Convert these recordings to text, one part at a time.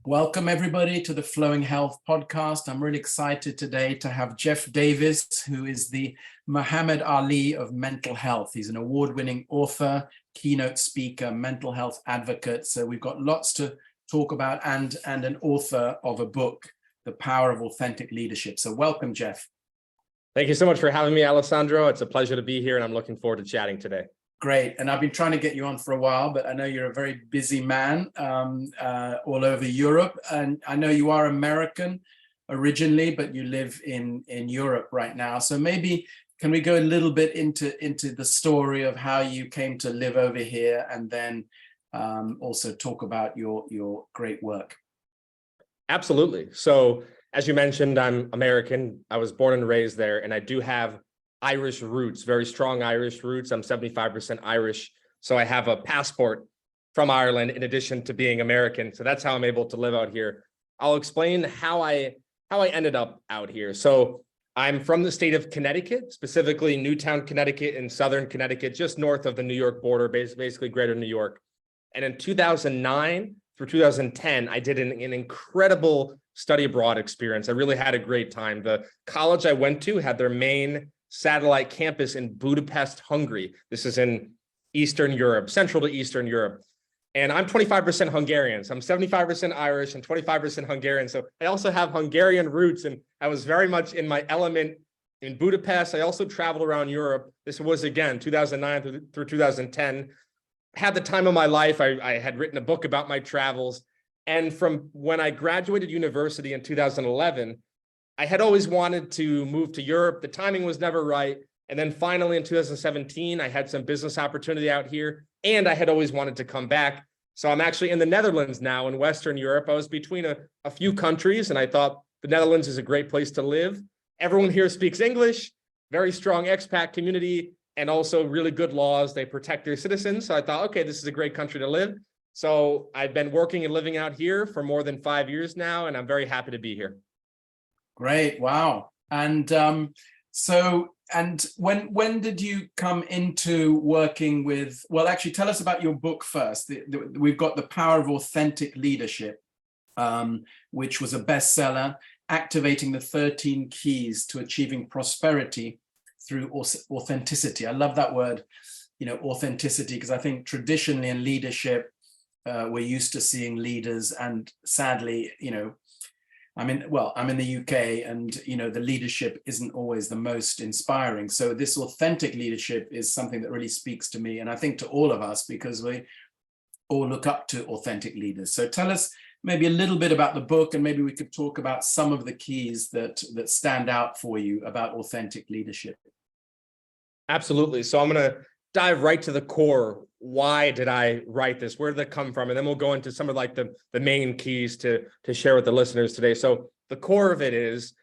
Welcome everybody to the Flowing Health podcast. I'm really excited today to have Jeff Davis, who is the Muhammad Ali of mental health. He's an award-winning author, keynote speaker, mental health advocate. So we've got lots to talk about and an author of a book, The Power of Authentic Leadership. So welcome, Jeff. Thank you so much for having me, Alessandro. It's a pleasure to be here and I'm looking forward to chatting today. Great. And I've been trying to get you on for a while, but I know you're a very busy man all over Europe. And I know you are American originally, but you live in Europe right now. So maybe can we go a little bit into the story of how you came to live over here and then also talk about your great work? Absolutely. So as you mentioned, I'm American. I was born and raised there, and I do have Irish roots, very strong Irish roots. I'm 75% Irish. So I have a passport from Ireland in addition to being American. So that's how I'm able to live out here. I'll explain how I ended up out here. So I'm from the state of Connecticut, specifically Newtown, Connecticut in southern Connecticut, just north of the New York border, basically greater New York. And in 2009 through 2010, I did an incredible study abroad experience. I really had a great time. The college I went to had their main satellite campus in Budapest, Hungary. This is in Eastern Europe, central to Eastern Europe. And I'm 25% Hungarian. So I'm 75% Irish and 25% Hungarian. So I also have Hungarian roots, and I was very much in my element in Budapest. I also traveled around Europe. This was, again, 2009 through 2010. Had the time of my life. I had written a book about my travels. And from when I graduated university in 2011, I had always wanted to move to Europe. The timing was never right. And then finally in 2017, I had some business opportunity out here, and I had always wanted to come back. So I'm actually in the Netherlands now in Western Europe. I was between a few countries, and I thought the Netherlands is a great place to live. Everyone here speaks English, very strong expat community, and also really good laws. They protect their citizens. So I thought, okay, this is a great country to live. So I've been working and living out here for more than 5 years now, and I'm very happy to be here. Great. Wow. And when did you come into working with, well, actually tell us about your book first. We've got The Power of Authentic Leadership, which was a bestseller, activating the 13 keys to achieving prosperity through authenticity. I love that word, authenticity, because I think traditionally in leadership, we're used to seeing leaders, and sadly, I'm in the UK, and the leadership isn't always the most inspiring. So this authentic leadership is something that really speaks to me, and I think to all of us, because we all look up to authentic leaders. So tell us maybe a little bit about the book, and maybe we could talk about some of the keys that stand out for you about authentic leadership. Absolutely. So I'm going to dive right to the core. Why did I write this? Where did it come from? And then we'll go into some of the main keys to share with the listeners today. So the core of it is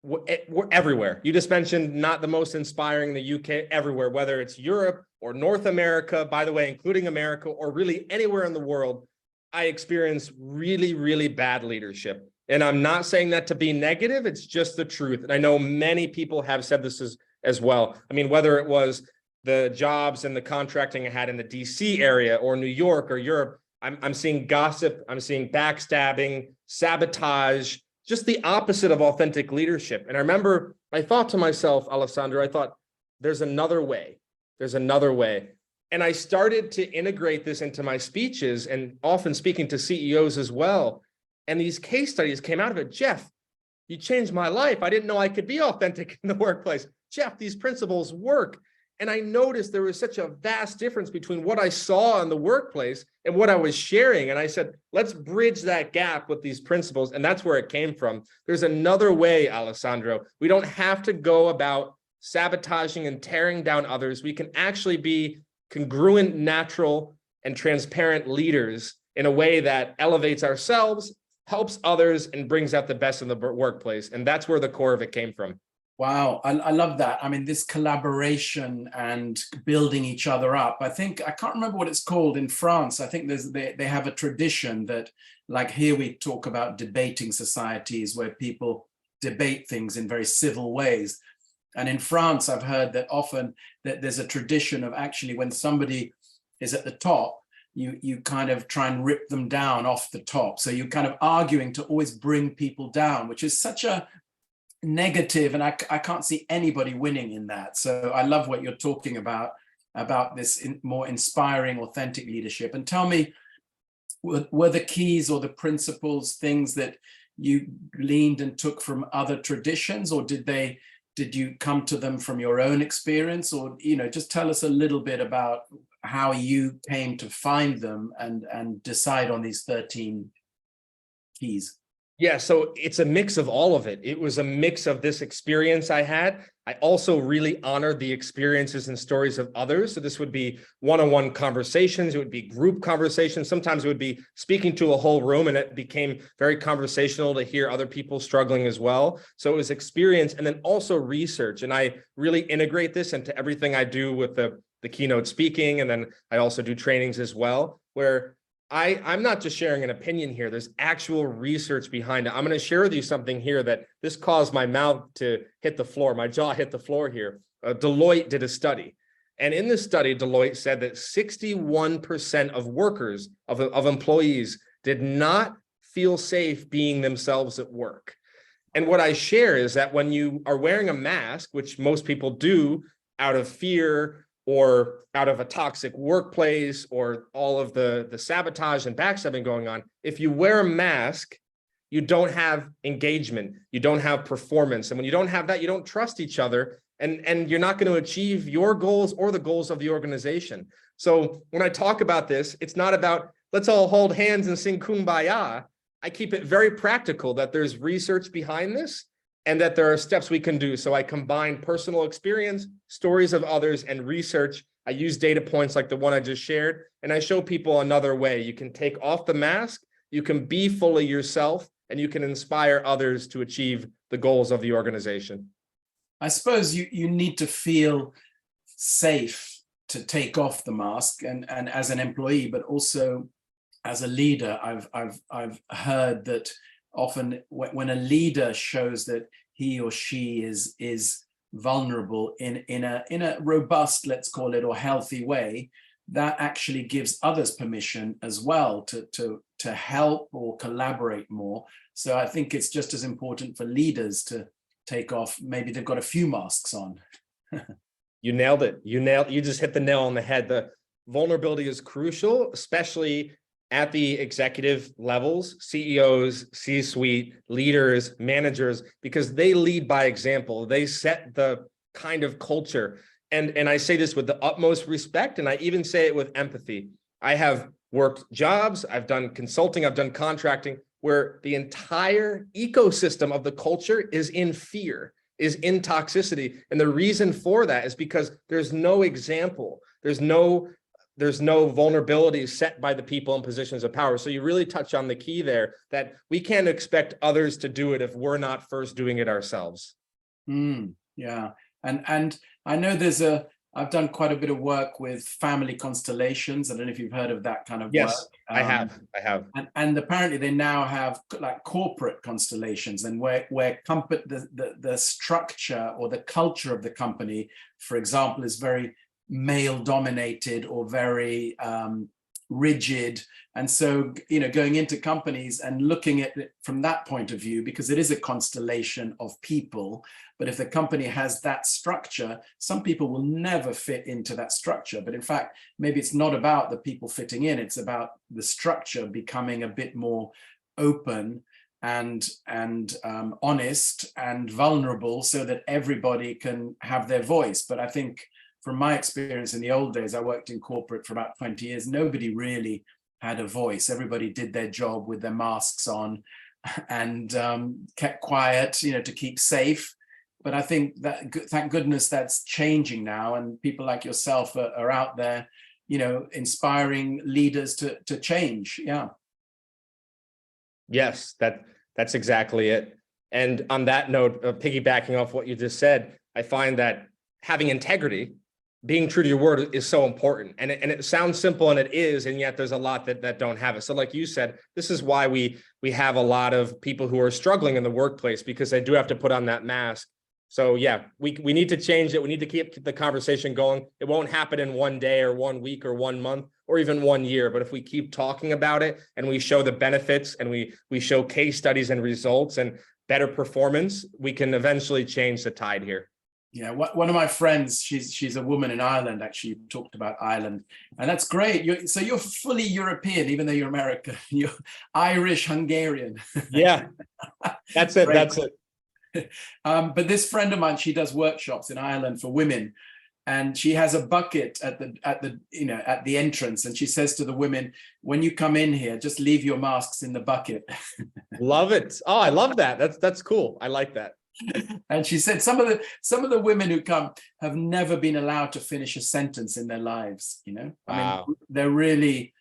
we're everywhere. You just mentioned not the most inspiring in the UK, everywhere, whether it's Europe or North America, by the way, including America, or really anywhere in the world, I experience really, really bad leadership. And I'm not saying that to be negative. It's just the truth. And I know many people have said this as well. I mean, whether it was the jobs and the contracting I had in the DC area or New York or Europe, I'm seeing gossip, I'm seeing backstabbing, sabotage, just the opposite of authentic leadership. And I remember I thought to myself, Alessandro, I thought, there's another way. There's another way. And I started to integrate this into my speeches and often speaking to CEOs as well. And these case studies came out of it. Jeff, you changed my life. I didn't know I could be authentic in the workplace. Jeff, these principles work. And I noticed there was such a vast difference between what I saw in the workplace and what I was sharing. And I said, let's bridge that gap with these principles. And that's where it came from. There's another way, Alessandro. We don't have to go about sabotaging and tearing down others. We can actually be congruent, natural, and transparent leaders in a way that elevates ourselves, helps others, and brings out the best in the workplace. And that's where the core of it came from. Wow, I love that. I mean, this collaboration and building each other up. I can't remember what it's called in France. I think they have a tradition that, like here we talk about debating societies where people debate things in very civil ways. And in France, I've heard that often that there's a tradition of actually when somebody is at the top, you kind of try and rip them down off the top. So you're kind of arguing to always bring people down, which is such a negative, and I can't see anybody winning in that. So I love what you're talking about this more inspiring, authentic leadership. And tell me, were the keys or the principles things that you gleaned and took from other traditions, or did you come to them from your own experience? Or, just tell us a little bit about how you came to find them and decide on these 13 keys. Yeah, so it's a mix of all of it. It was a mix of this experience I had. I also really honored the experiences and stories of others. So this would be one-on-one conversations. It would be group conversations. Sometimes it would be speaking to a whole room, and it became very conversational to hear other people struggling as well. So it was experience and then also research. And I really integrate this into everything I do with the keynote speaking. And then I also do trainings as well, where I'm not just sharing an opinion here. There's actual research behind it. I'm going to share with you something here that this caused my mouth to hit the floor. My jaw hit the floor here. Deloitte did a study. And in this study, Deloitte said that 61% of workers, of employees, did not feel safe being themselves at work. And what I share is that when you are wearing a mask, which most people do out of fear, or out of a toxic workplace, or all of the sabotage and backstabbing going on, if you wear a mask, you don't have engagement, you don't have performance. And when you don't have that, you don't trust each other, and you're not going to achieve your goals or the goals of the organization. So when I talk about this, it's not about let's all hold hands and sing Kumbaya. I keep it very practical, that there's research behind this, and that there are steps we can do. So I combine personal experience, stories of others, and research. I use data points like the one I just shared, and I show people another way. You can take off the mask, you can be fully yourself, and you can inspire others to achieve the goals of the organization. I suppose you need to feel safe to take off the mask, and as an employee, but also as a leader. I've heard that often when a leader shows that he or she is vulnerable in a robust, let's call it, or healthy way, that actually gives others permission as well to help or collaborate more. So I think it's just as important for leaders to take off. Maybe they've got a few masks on. You nailed it. You just hit the nail on the head. The vulnerability is crucial, especially at the executive levels, CEOs, C-suite, leaders, managers, because they lead by example. They set the kind of culture. And I say this with the utmost respect, and I even say it with empathy. I have worked jobs, I've done consulting, I've done contracting, where the entire ecosystem of the culture is in fear, is in toxicity. And the reason for that is because there's no example. There's no vulnerabilities set by the people in positions of power. So you really touch on the key there, that we can't expect others to do it if we're not first doing it ourselves. Yeah. And I know I've done quite a bit of work with family constellations. I don't know if you've heard of that kind of work. Yes, I have. And apparently they now have like corporate constellations, and where the structure or the culture of the company, for example, is very male dominated or very rigid. And so, going into companies and looking at it from that point of view, because it is a constellation of people, but if the company has that structure, some people will never fit into that structure. But in fact, maybe it's not about the people fitting in, it's about the structure becoming a bit more open and honest and vulnerable, so that everybody can have their voice. But I think from my experience in the old days, I worked in corporate for about 20 years, nobody really had a voice. Everybody did their job with their masks on and kept quiet, to keep safe. But I think that, thank goodness, that's changing now, and people like yourself are out there, inspiring leaders to change. Yeah. Yes, that's exactly it. And on that note, piggybacking off what you just said, I find that having integrity, being true to your word, is so important. And it sounds simple, and it is, and yet there's a lot that don't have it. So like you said, this is why we have a lot of people who are struggling in the workplace, because they do have to put on that mask So yeah, we need to change it. We need to keep the conversation going. It won't happen in one day or 1 week or 1 month or even 1 year. But if we keep talking about it and we show the benefits and we show case studies and results and better performance, we can eventually change the tide here. Yeah, one of my friends, she's a woman in Ireland, actually. You talked about Ireland, and that's great. So you're fully European, even though you're American. You're Irish, Hungarian. Yeah, that's it. Great. That's it. But this friend of mine, she does workshops in Ireland for women, and she has a bucket at the entrance, and she says to the women, when you come in here, just leave your masks in the bucket. Love it. Oh, I love that. That's cool. I like that. And she said some of the women who come have never been allowed to finish a sentence in their lives. Wow. I mean, they're really,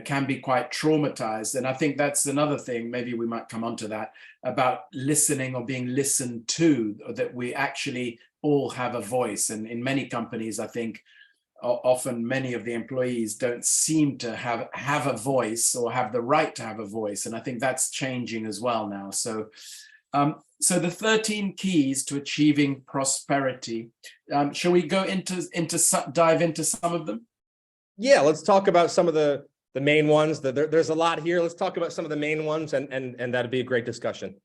can be quite traumatized. And I think that's another thing, maybe we might come on to that, about listening or being listened to, or that we actually all have a voice. And in many companies, I think often many of the employees don't seem to have a voice or have the right to have a voice. And I think that's changing as well now. So the 13 keys to achieving prosperity. Shall we go dive into some of them? Yeah, let's talk about some of the main ones. There's a lot here. Let's talk about some of the main ones, and that'd be a great discussion.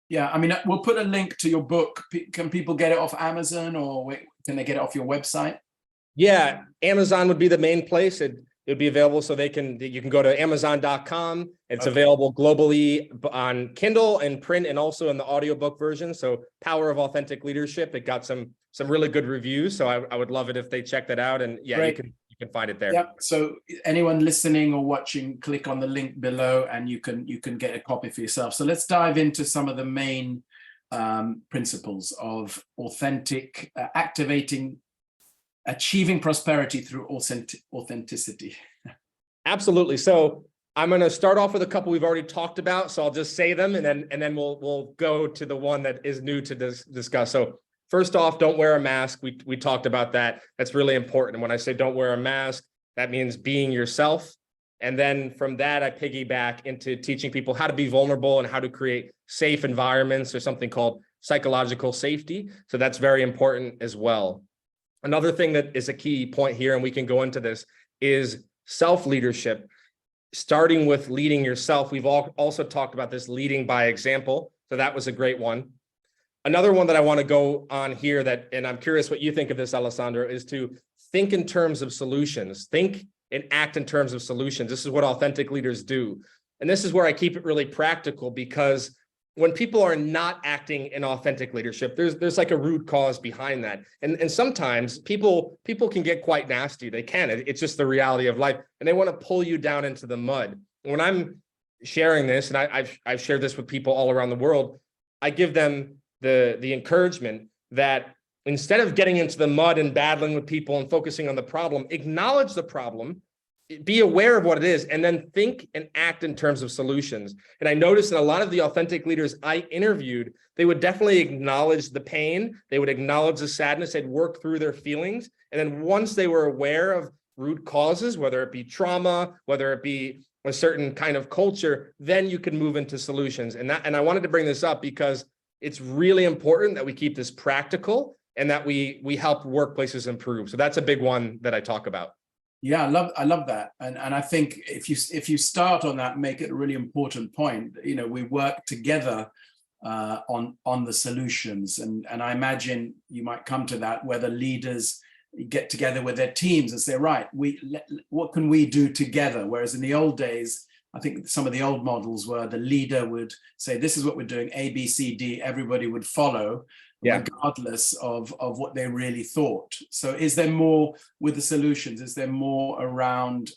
Yeah, I mean, we'll put a link to your book. Can people get it off Amazon, or can they get it off your website? Yeah, Amazon would be the main place. It'd be available, so you can go to Amazon.com. It's available globally on Kindle and print, and also in the audiobook version. So Power of Authentic Leadership. It got some really good reviews. So I would love it if they check that out. And yeah, Great. you can find it there. Yep. So anyone listening or watching, click on the link below and you can get a copy for yourself. So let's dive into some of the main principles of achieving prosperity through authenticity. Absolutely. So I'm going to start off with a couple we've already talked about. So I'll just say them, and then we'll go to the one that is new to discuss. So first off, don't wear a mask. We talked about that. That's really important. And when I say don't wear a mask, that means being yourself. And then from that, I piggyback into teaching people how to be vulnerable and how to create safe environments, or something called psychological safety. So that's very important as well. Another thing that is a key point here, and we can go into this, is self-leadership, starting with leading yourself. We've also talked about this, leading by example. So that was a great one. Another one that I want to go on here, and I'm curious what you think of this, Alessandro, is to think in terms of solutions. Think and act in terms of solutions. This is what authentic leaders do. And this is where I keep it really practical, because when people are not acting in authentic leadership, there's like a root cause behind that. And sometimes people can get quite nasty. They can. It's just the reality of life. And they want to pull you down into the mud. When I'm sharing this, and I've shared this with people all around the world, I give them the encouragement that instead of getting into the mud and battling with people and focusing on the problem, acknowledge the problem, be aware of what it is, and then think and act in terms of solutions. And I noticed that a lot of the authentic leaders I interviewed, they would definitely acknowledge the pain. They would acknowledge the sadness. They'd work through their feelings. And then once they were aware of root causes, whether it be trauma, whether it be a certain kind of culture, then you can move into solutions. And I wanted to bring this up because it's really important that we keep this practical and that we help workplaces improve. So that's a big one that I talk about. Yeah, I love that. And I think if you start on that, make it a really important point. We work together on the solutions. And I imagine you might come to that, where the leaders get together with their teams and say, right, what can we do together? Whereas in the old days, I think some of the old models were the leader would say, this is what we're doing, A, B, C, D, everybody would follow. Yeah. Regardless of what they really thought. So is there more with the solutions? Is there more around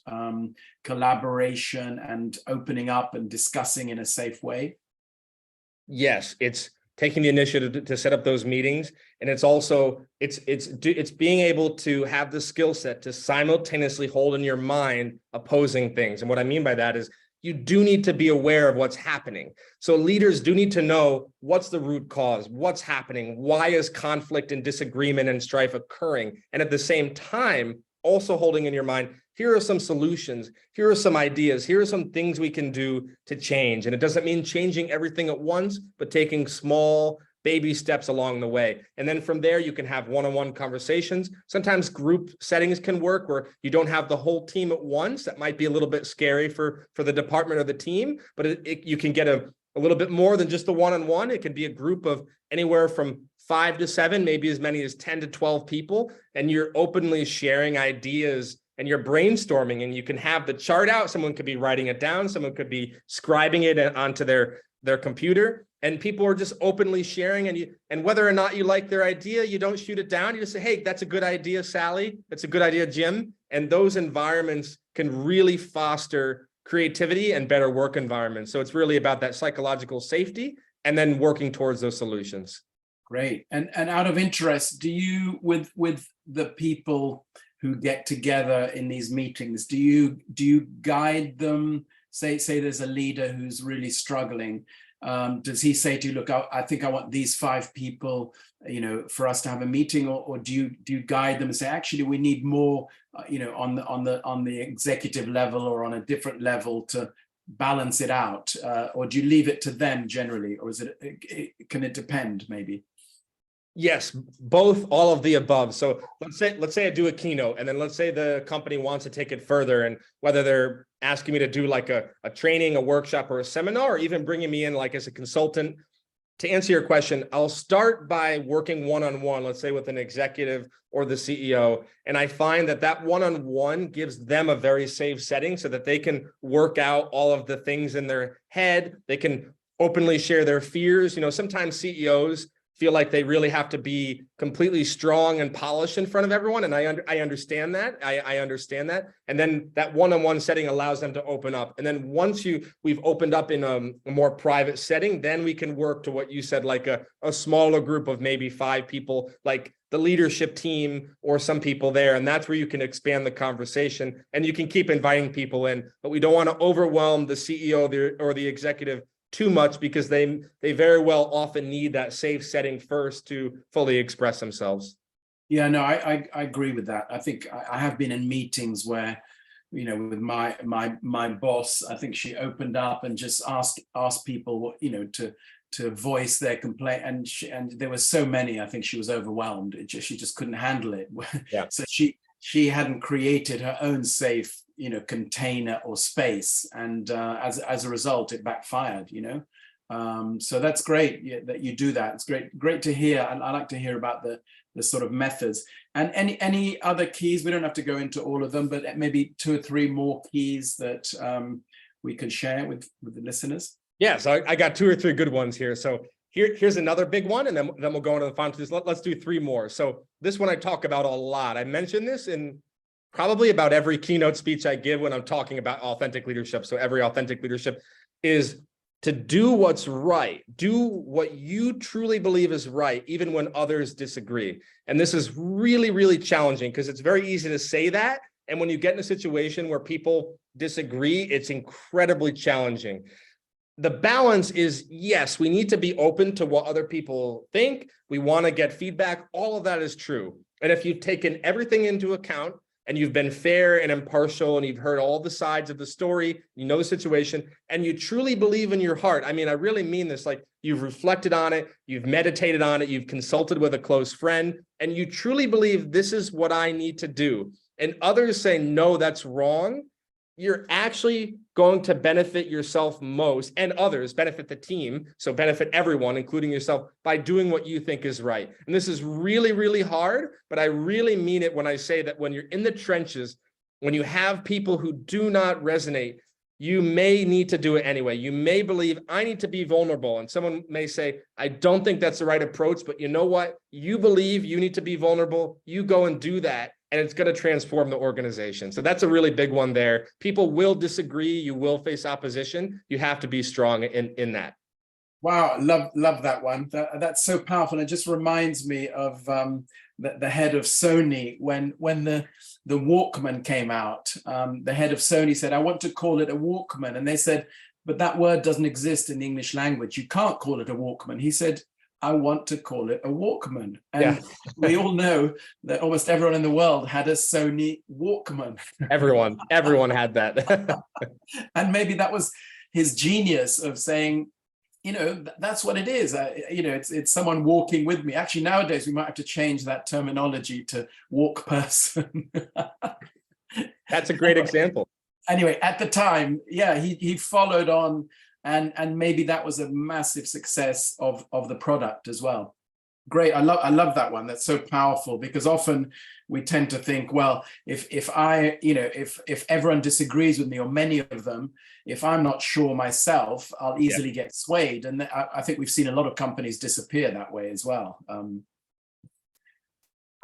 collaboration and opening up and discussing in a safe way? Yes, it's taking the initiative to set up those meetings. And it's also, it's being able to have the skill set to simultaneously hold in your mind opposing things. And what I mean by that is, you do need to be aware of what's happening. So leaders do need to know what's the root cause, what's happening, why is conflict and disagreement and strife occurring? And at the same time, also holding in your mind, here are some solutions, here are some ideas, here are some things we can do to change. And it doesn't mean changing everything at once, but taking small baby steps along the way. And then from there, you can have one-on-one conversations. Sometimes group settings can work where you don't have the whole team at once. That might be a little bit scary for the department or the team, but you can get a little bit more than just the one-on-one. It can be a group of anywhere from 5 to 7, maybe as many as 10 to 12 people. And you're openly sharing ideas and you're brainstorming, and you can have the chart out. Someone could be writing it down. Someone could be scribing it onto their computer, and people are just openly sharing. And whether or not you like their idea, you don't shoot it down. You just say, hey, that's a good idea, Sally. That's a good idea, Jim. And those environments can really foster creativity and better work environments. So it's really about that psychological safety and then working towards those solutions. Great. And out of interest, do you, with the people who get together in these meetings, do you guide them? Say there's a leader who's really struggling. Does he say to you, look, I think I want these 5 people, for us to have a meeting, or do you guide them and say, actually, we need more, on the executive level or on a different level to balance it out, or do you leave it to them generally, or can it depend maybe? Yes, both, all of the above. So let's say I do a keynote, and then let's say the company wants to take it further, and whether they're asking me to do like a training, a workshop, or a seminar, or even bringing me in like as a consultant. To answer your question, I'll start by working one-on-one, let's say with an executive or the CEO. And I find that one-on-one gives them a very safe setting so that they can work out all of the things in their head. They can openly share their fears. Sometimes CEOs feel like they really have to be completely strong and polished in front of everyone. And I understand that. I understand that. And then that one-on-one setting allows them to open up. And then once we've opened up in a more private setting, then we can work to what you said, like a smaller group of maybe 5 people, like the leadership team or some people there. And that's where you can expand the conversation, and you can keep inviting people in, but we don't want to overwhelm the CEO or the executive too much, because they very well often need that safe setting first to fully express themselves. Yeah, no, I agree with that. I think I have been in meetings where, with my boss, I think she opened up and just asked people, to voice their complaint, and there were so many. I think she was overwhelmed. She just couldn't handle it. Yeah. So she hadn't created her own safe container or space, and as a result it backfired. So that's great that you do that. It's great to hear. I like to hear about the sort of methods. And any other keys? We don't have to go into all of them, but maybe 2 or 3 more keys that we could share with the listeners. Yeah, so I got 2 or 3 good ones here. So here's another big one, and then we'll go into the final 2. Let's do 3 more. So this one I talk about a lot. I mention this in probably about every keynote speech I give when I'm talking about authentic leadership. So every authentic leadership is to do what's right. Do what you truly believe is right, even when others disagree. And this is really, really challenging, because it's very easy to say that. And when you get in a situation where people disagree, it's incredibly challenging. The balance is, yes, we need to be open to what other people think. We want to get feedback. All of that is true. And if you've taken everything into account, and you've been fair and impartial, and you've heard all the sides of the story, the situation, and you truly believe in your heart. I mean, I really mean this, like you've reflected on it, you've meditated on it, you've consulted with a close friend, and you truly believe this is what I need to do. And others say, no, that's wrong. You're actually going to benefit yourself most, and others, benefit the team, so benefit everyone, including yourself, by doing what you think is right. And this is really, really hard, but I really mean it when I say that when you're in the trenches, when you have people who do not resonate, you may need to do it anyway. You may believe, I need to be vulnerable. And someone may say, I don't think that's the right approach, but you know what? You believe you need to be vulnerable. You go and do that, and it's going to transform the organization. So that's a really big one there. People will disagree. You will face opposition. You have to be strong in that. Wow, love that one. That's so powerful. It just reminds me of the head of Sony when the Walkman came out. The head of Sony said, I want to call it a Walkman. And they said, but that word doesn't exist in the English language. You can't call it a Walkman. He said, I want to call it a Walkman. And we all know that almost everyone in the world had a Sony Walkman. Everyone had that. And maybe that was his genius of saying, that's what it is. It's someone walking with me. Actually, nowadays we might have to change that terminology to walk person. That's a great example. Anyway, at the time, yeah, he followed on, and maybe that was a massive success of the product as well. Great. I love that one. That's so powerful, because often we tend to think, well, if everyone disagrees with me, or many of them, if I'm not sure myself, I'll easily get swayed. And I think we've seen a lot of companies disappear that way as well.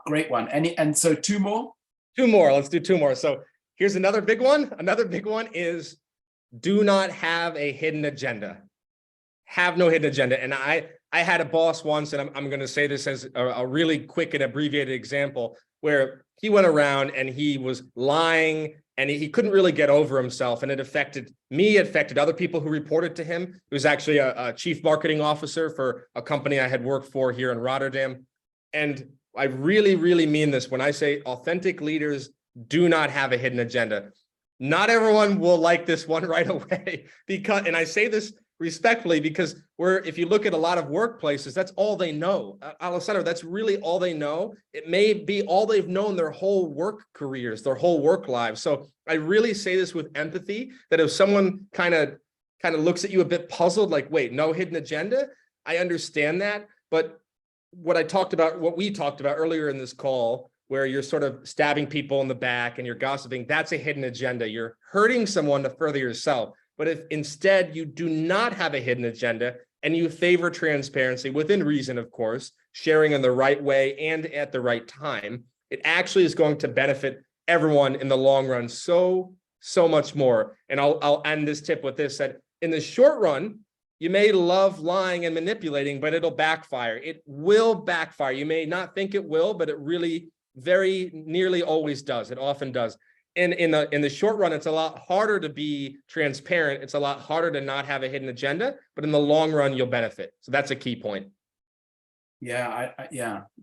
Great one. And so two more? Two more. Let's do two more. So here's another big one. Another big one is do not have a hidden agenda. Have no hidden agenda. And I had a boss once, and I'm going to say this as a really quick and abbreviated example, where he went around and he was lying, and he couldn't really get over himself. And it affected me, it affected other people who reported to him. He was actually a chief marketing officer for a company I had worked for here in Rotterdam. And I really, really mean this when I say authentic leaders do not have a hidden agenda. Not everyone will like this one right away, and I say this respectfully, because if you look at a lot of workplaces, that's all they know. Alessandro, that's really all they know. It may be all they've known their whole work careers, their whole work lives. So I really say this with empathy, that if someone kind of looks at you a bit puzzled, like, wait, no hidden agenda, I understand that. But what we talked about earlier in this call, where you're sort of stabbing people in the back and you're gossiping, that's a hidden agenda. You're hurting someone to further yourself. But if instead you do not have a hidden agenda and you favor transparency, within reason, of course, sharing in the right way and at the right time, it actually is going to benefit everyone in the long run so much more. And I'll end this tip with this, that in the short run, you may love lying and manipulating, but it'll backfire. It will backfire. You may not think it will, but it really very nearly always does. It often does. In the short run, it's a lot harder to be transparent. It's a lot harder to not have a hidden agenda, but in the long run, you'll benefit. So that's a key point. Yeah,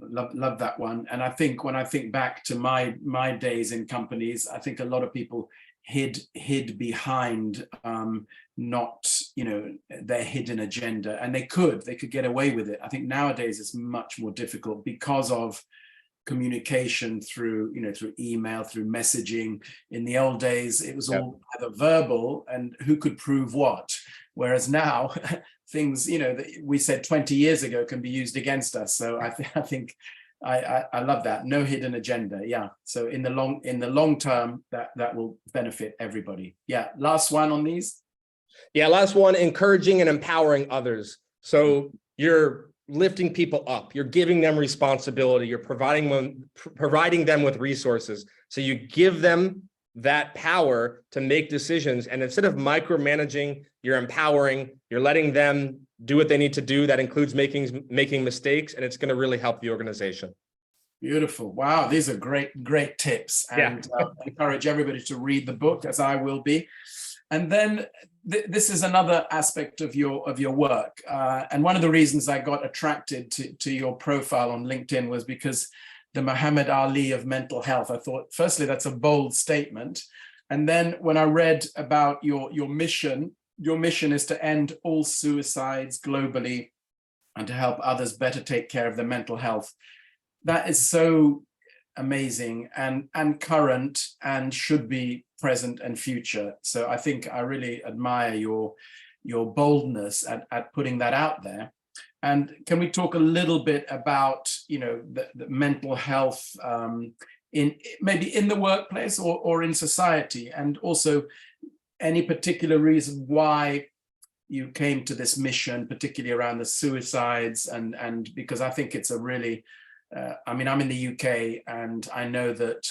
love that one. And I think when I think back to my days in companies, I think a lot of people hid behind not their hidden agenda, and they could get away with it. I think nowadays it's much more difficult because of communication through email, through messaging. In the old days, it was all either verbal, and who could prove what, whereas now things that we said 20 years ago can be used against us. So I think I love that. No hidden agenda. Yeah. So in the long term, that will benefit everybody. Yeah. Last one on these. Yeah. Last one, encouraging and empowering others. So you're lifting people up, you're giving them responsibility, you're providing them with resources. So you give them that power to make decisions. And instead of micromanaging, you're empowering, you're letting them do what they need to do. That includes making mistakes, and it's going to really help the organization. Beautiful. Wow. These are great tips. And I encourage everybody to read the book, as I will be. And then this is another aspect of your work. And one of the reasons I got attracted to your profile on LinkedIn was because the Muhammad Ali of mental health. I thought, firstly, that's a bold statement. And then when I read about your mission is to end all suicides globally and to help others better take care of their mental health. That is so amazing and current, and should be present and future. So I think I really admire your boldness at putting that out there. And can we talk a little bit about the mental health maybe in the workplace or in society, and also any particular reason why you came to this mission, particularly around the suicides, and because I think it's a really I'm in the UK, and I know that,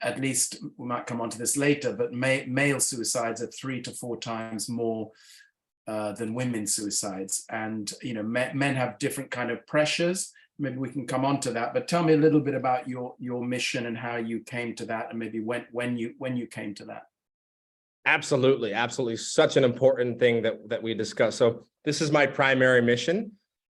at least we might come on to this later, but male suicides are 3 to 4 times more than women's suicides. And men have different kind of pressures. Maybe we can come on to that, but tell me a little bit about your mission and how you came to that, and maybe when you came to that. Absolutely. Such an important thing that we discussed. So this is my primary mission,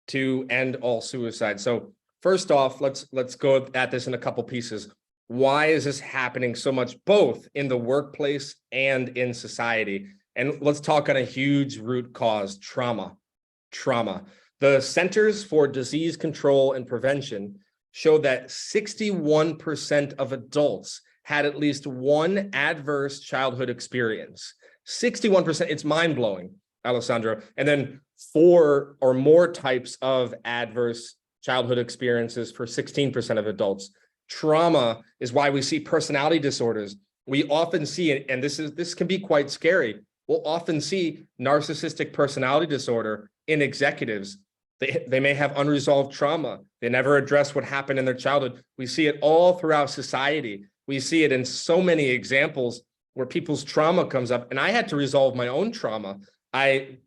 to end all suicide. So first off, let's go at this in a couple pieces. Why is this happening so much, both in the workplace and in society? And let's talk on a huge root cause, trauma. The Centers for Disease Control and Prevention show that 61% of adults had at least one adverse childhood experience. 61%, it's mind-blowing, Alessandro. And then 4 or more types of adverse childhood experiences for 16% of adults. Trauma is why we see personality disorders. We often see, and this can be quite scary, we'll often see narcissistic personality disorder in executives. They may have unresolved trauma. They never address what happened in their childhood. We see it all throughout society. We see it in so many examples where people's trauma comes up. And I had to resolve my own trauma. I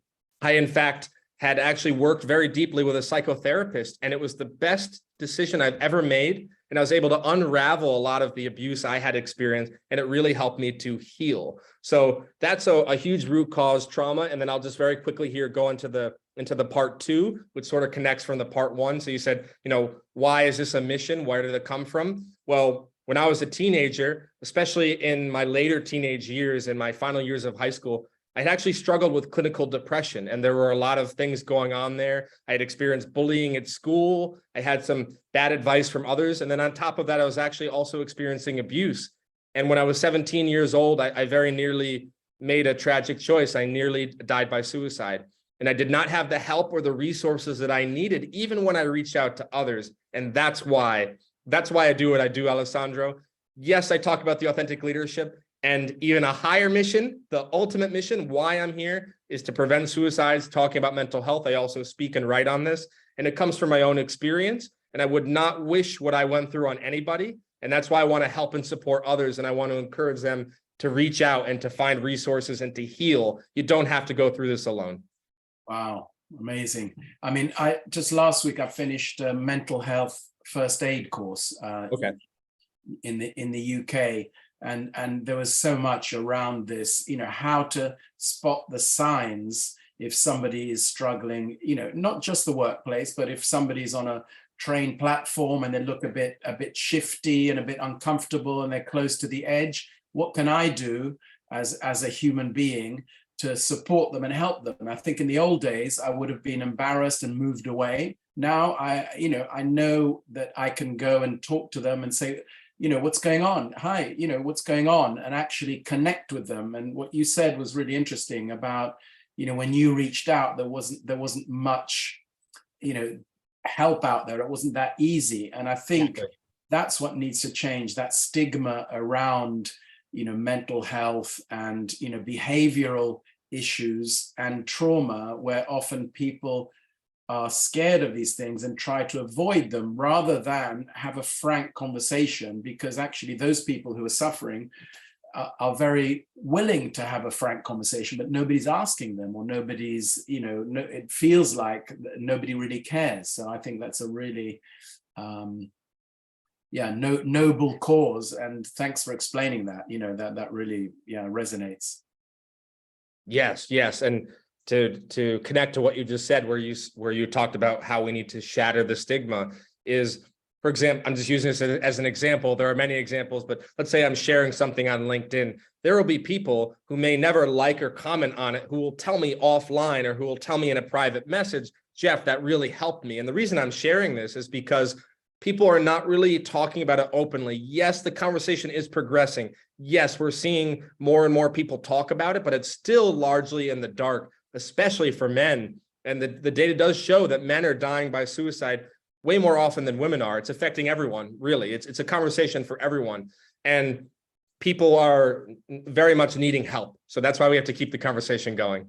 in fact, had actually worked very deeply with a psychotherapist, and it was the best decision I've ever made. And I was able to unravel a lot of the abuse I had experienced, and it really helped me to heal. So that's a huge root cause, trauma. And then I'll just very quickly here go into the part 2, which sort of connects from the part 1. So you said, why is this a mission? Where did it come from? Well, when I was a teenager, especially in my later teenage years, in my final years of high school, I had actually struggled with clinical depression, and there were a lot of things going on there. I had experienced bullying at school. I had some bad advice from others. And then on top of that, I was actually also experiencing abuse. And when I was 17 years old, I very nearly made a tragic choice. I nearly died by suicide. And I did not have the help or the resources that I needed, even when I reached out to others. And that's why I do what I do, Alessandro. Yes, I talk about the authentic leadership. And even a higher mission, the ultimate mission, why I'm here is to prevent suicides, talking about mental health. I also speak and write on this, and it comes from my own experience. And I would not wish what I went through on anybody. And that's why I want to help and support others. And I want to encourage them to reach out and to find resources and to heal. You don't have to go through this alone. Wow, amazing. I mean, just last week I finished a mental health first aid course in the UK. And there was so much around this, how to spot the signs if somebody is struggling, not just the workplace, but if somebody's on a train platform and they look a bit shifty and a bit uncomfortable and they're close to the edge, what can I do as a human being to support them and help them? I think in the old days, I would have been embarrassed and moved away. Now I know that I can go and talk to them and say, what's going on? Hi, what's going on? And actually connect with them. And what you said was really interesting about, when you reached out, there wasn't much, help out there. It wasn't that easy. And I think that's what needs to change, that stigma around, mental health and, behavioral issues and trauma, where often people are scared of these things and try to avoid them rather than have a frank conversation, because actually those people who are suffering are very willing to have a frank conversation, but nobody's asking them, or nobody's, it feels like nobody really cares. So I think that's a really, noble cause. And thanks for explaining that, that really, resonates. Yes. And to connect to what you just said, where you talked about how we need to shatter the stigma is, for example, I'm just using this as an example. There are many examples, but let's say I'm sharing something on LinkedIn. There will be people who may never like or comment on it, who will tell me offline or who will tell me in a private message, Jeff, that really helped me. And the reason I'm sharing this is because people are not really talking about it openly. Yes, the conversation is progressing. Yes, we're seeing more and more people talk about it, but it's still largely in the dark, especially for men. And the data does show that men are dying by suicide way more often than women are. It's affecting everyone, really. It's a conversation for everyone. And people are very much needing help. So that's why we have to keep the conversation going.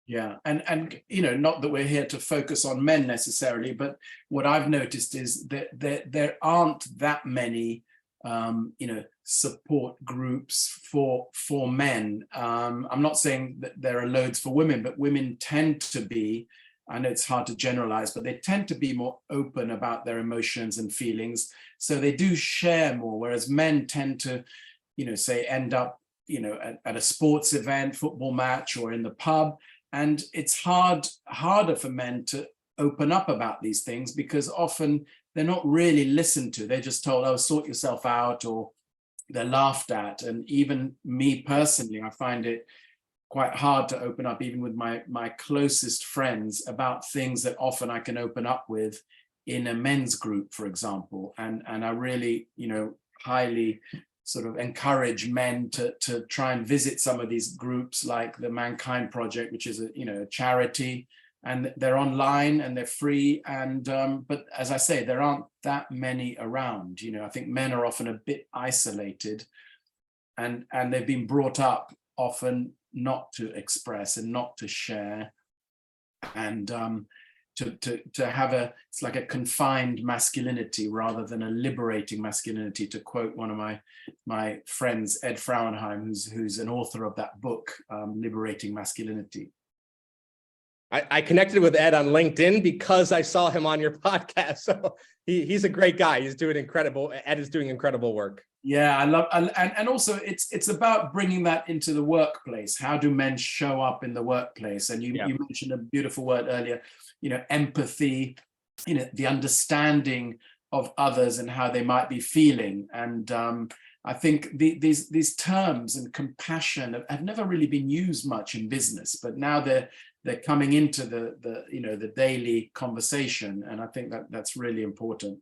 Yeah. And not that we're here to focus on men necessarily, but what I've noticed is that there aren't that many support groups for men. I'm not saying that there are loads for women, but women tend to be, I know it's hard to generalize, but they tend to be more open about their emotions and feelings. So they do share more, whereas men tend to, say end up, at a sports event, football match, or in the pub. And it's harder for men to open up about these things because often they're not really listened to. They're just told, oh, sort yourself out, or they're laughed at. And even me personally, I find it quite hard to open up, even with my closest friends, about things that often I can open up with in a men's group, for example. And I really, highly sort of encourage men to try and visit some of these groups, like the Mankind Project, which is a charity, and they're online and they're free. And but as I say, there aren't that many around. I think men are often a bit isolated, and they've been brought up often not to express and not to share, and to have it's like a confined masculinity rather than a liberating masculinity, to quote one of my friends, Ed Frauenheim, who's an author of that book, Liberating Masculinity. I connected with Ed on LinkedIn because I saw him on your podcast. So he's a great guy. He's doing incredible. Ed is doing incredible work. Yeah, I love, and also it's about bringing that into the workplace. How do men show up in the workplace? And you mentioned a beautiful word earlier, empathy, the understanding of others and how they might be feeling. And I think these terms and compassion have never really been used much in business, but now they're coming into the daily conversation, and I think that's really important.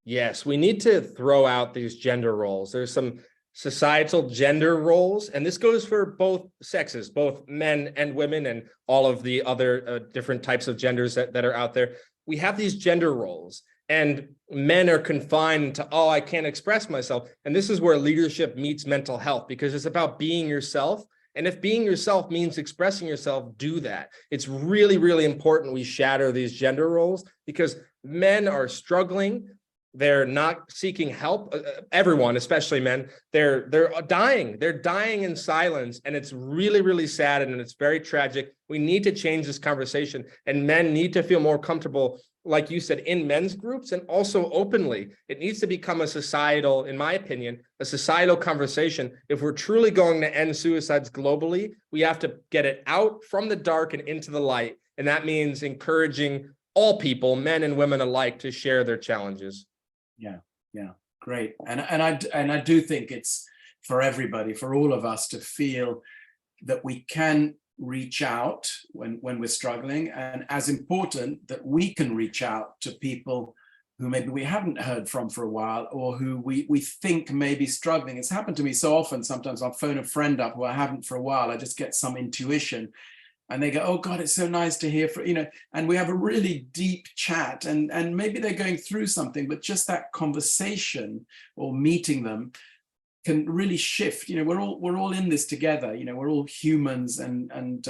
Yes, we need to throw out these gender roles. There's some societal gender roles, and this goes for both sexes, both men and women, and all of the other different types of genders that are out there. We have these gender roles, and men are confined to, I can't express myself. And this is where leadership meets mental health, because it's about being yourself. And if being yourself means expressing yourself, do that. It's really, really important we shatter these gender roles, because men are struggling. They're not seeking help. Everyone, especially men, they're dying. They're dying in silence. And it's really, really sad. And it's very tragic. We need to change this conversation. And men need to feel more comfortable, like you said, in men's groups, and also openly. It needs to become a societal, in my opinion, a societal conversation. If we're truly going to end suicides globally, we have to get it out from the dark and into the light. And that means encouraging all people, men and women alike, to share their challenges. Yeah, great. And I do think it's for everybody, for all of us, to feel that we can reach out when we're struggling, and as important, that we can reach out to people who maybe we haven't heard from for a while, or who we think may be struggling. It's happened to me so often. Sometimes I'll phone a friend up who I haven't for a while. I just get some intuition, and they go, "Oh God, it's so nice to hear from," and we have a really deep chat, and maybe they're going through something, but just that conversation or meeting them can really shift. We're all in this together. We're all humans, and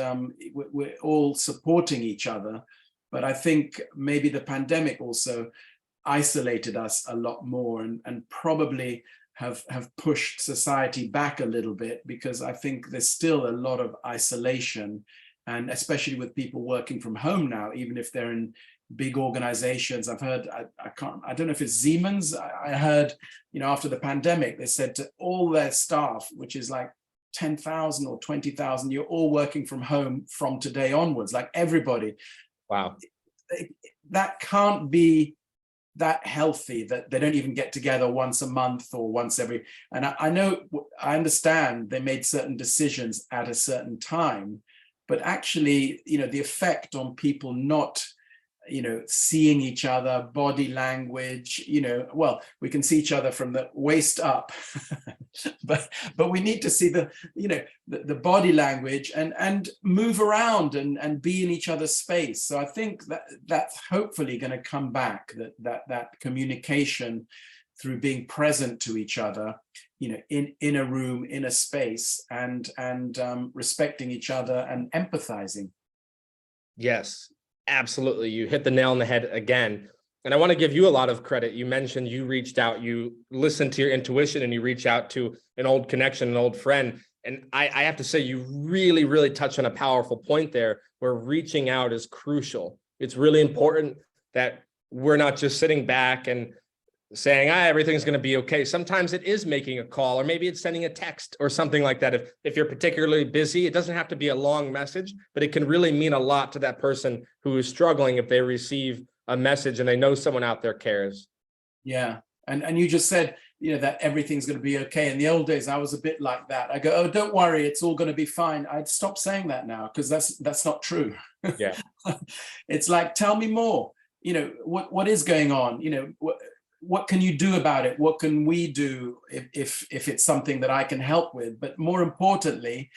we're all supporting each other. But I think maybe the pandemic also isolated us a lot more, and probably have pushed society back a little bit, because I think there's still a lot of isolation. And especially with people working from home now, even if they're in big organizations. I've heard, I don't know if it's Siemens. I heard, after the pandemic, they said to all their staff, which is like 10,000 or 20,000, you're all working from home from today onwards, like everybody. Wow. That can't be that healthy, that they don't even get together once a month or once every, and I understand they made certain decisions at a certain time. But actually, the effect on people not, seeing each other, body language, well, we can see each other from the waist up, but we need to see the body language and move around and be in each other's space. So I think that's hopefully going to come back, that communication through being present to each other, in a room, in a space, and respecting each other and empathizing. Yes, absolutely. You hit the nail on the head again. And I want to give you a lot of credit. You mentioned you reached out, you listened to your intuition, and you reach out to an old connection, an old friend. And I have to say, you really, really touched on a powerful point there, where reaching out is crucial. It's really important that we're not just sitting back and saying, everything's going to be okay. Sometimes it is making a call, or maybe it's sending a text or something like that. If you're particularly busy, it doesn't have to be a long message, but it can really mean a lot to that person who is struggling if they receive a message and they know someone out there cares. Yeah. And you just said that everything's going to be okay. In the old days, I was a bit like that. I go, oh, don't worry, it's all going to be fine. I'd stop saying that now, because that's not true. Yeah. It's like, tell me more. What is going on? What can you do about it? What can we do if it's something that I can help with? But more importantly,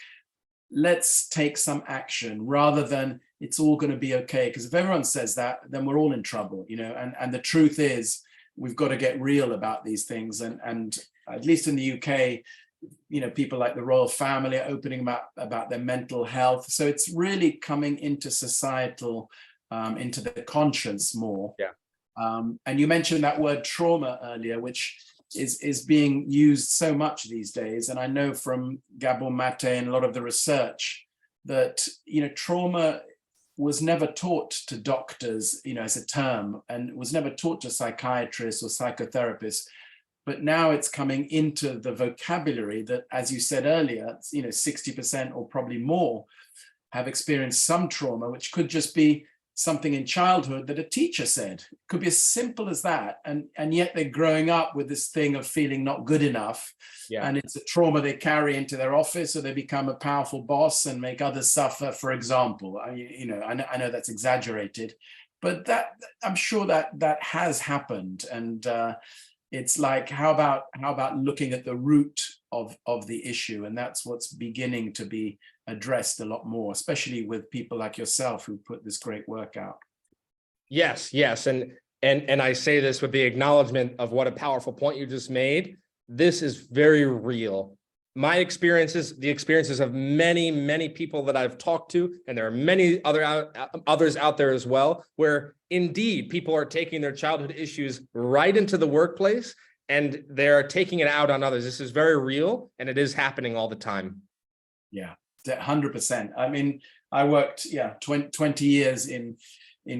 let's take some action rather than it's all going to be okay. Because if everyone says that, then we're all in trouble, and the truth is, we've got to get real about these things. And at least in the UK, people like the royal family are opening about their mental health. So it's really coming into societal, into the conscience more. Yeah. And you mentioned that word trauma earlier, which is being used so much these days. And I know from Gabor Mate and a lot of the research that, trauma was never taught to doctors, as a term, and was never taught to psychiatrists or psychotherapists. But now it's coming into the vocabulary that, as you said earlier, 60% or probably more have experienced some trauma, which could just be something in childhood that a teacher said. It could be as simple as that. And yet they're growing up with this thing of feeling not good enough. Yeah. And it's a trauma they carry into their office, or they become a powerful boss and make others suffer, for example. I know that's exaggerated, but that I'm sure that has happened. And it's like, how about looking at the root of the issue? And that's what's beginning to be addressed a lot more, especially with people like yourself who put this great work out. Yes. And I say this with the acknowledgement of what a powerful point you just made. This is very real. My experiences, the experiences of many, many people that I've talked to, and there are many others out there as well, where indeed people are taking their childhood issues right into the workplace and they're taking it out on others. This is very real, and it is happening all the time. Yeah, 100%. I mean, I worked 20 years in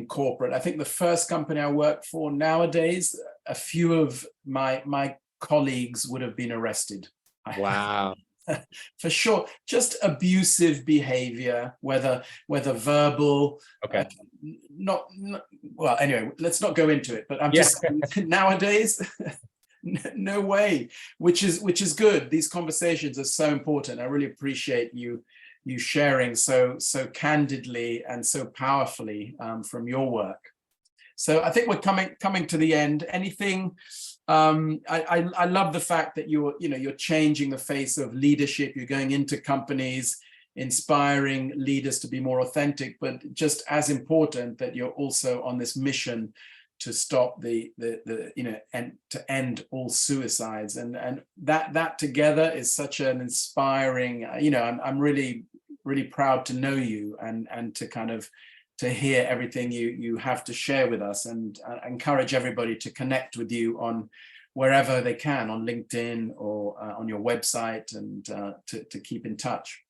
corporate. I think the first company I worked for, nowadays, a few of my colleagues would have been arrested. Wow. For sure. Just abusive behavior, whether verbal, okay. Well, anyway, let's not go into it, but I'm just nowadays, no way, which is good. These conversations are so important. I really appreciate you sharing so candidly and so powerfully from your work. So I think we're coming to the end. Anything? I love the fact that you're changing the face of leadership. You're going into companies, inspiring leaders to be more authentic, but just as important that you're also on this mission to stop and to end all suicides, and that together is such an inspiring. I'm really proud to know you and to kind of to hear everything you have to share with us, and encourage everybody to connect with you on wherever they can, on LinkedIn or on your website, and to keep in touch.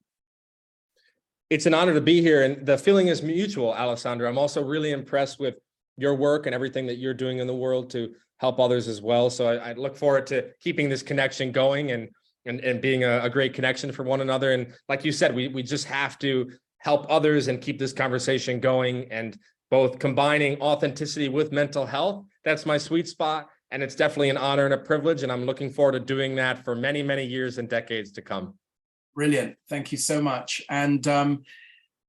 It's an honor to be here, and the feeling is mutual, Alessandro. I'm also really impressed with your work and everything that you're doing in the world to help others as well. So I look forward to keeping this connection going and being a great connection for one another. And like you said, we just have to help others and keep this conversation going, and both combining authenticity with mental health. That's my sweet spot. And it's definitely an honor and a privilege. And I'm looking forward to doing that for many, many years and decades to come. Brilliant. Thank you so much. And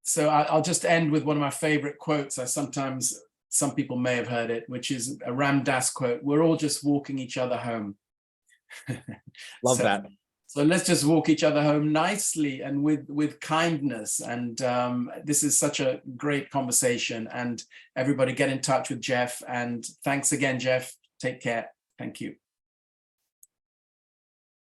so I'll just end with one of my favorite quotes. Some people may have heard it, which is a Ram Dass quote: "We're all just walking each other home." Love that. So let's just walk each other home nicely and with kindness. And this is such a great conversation. And everybody get in touch with Jeff. And thanks again, Jeff. Take care. Thank you.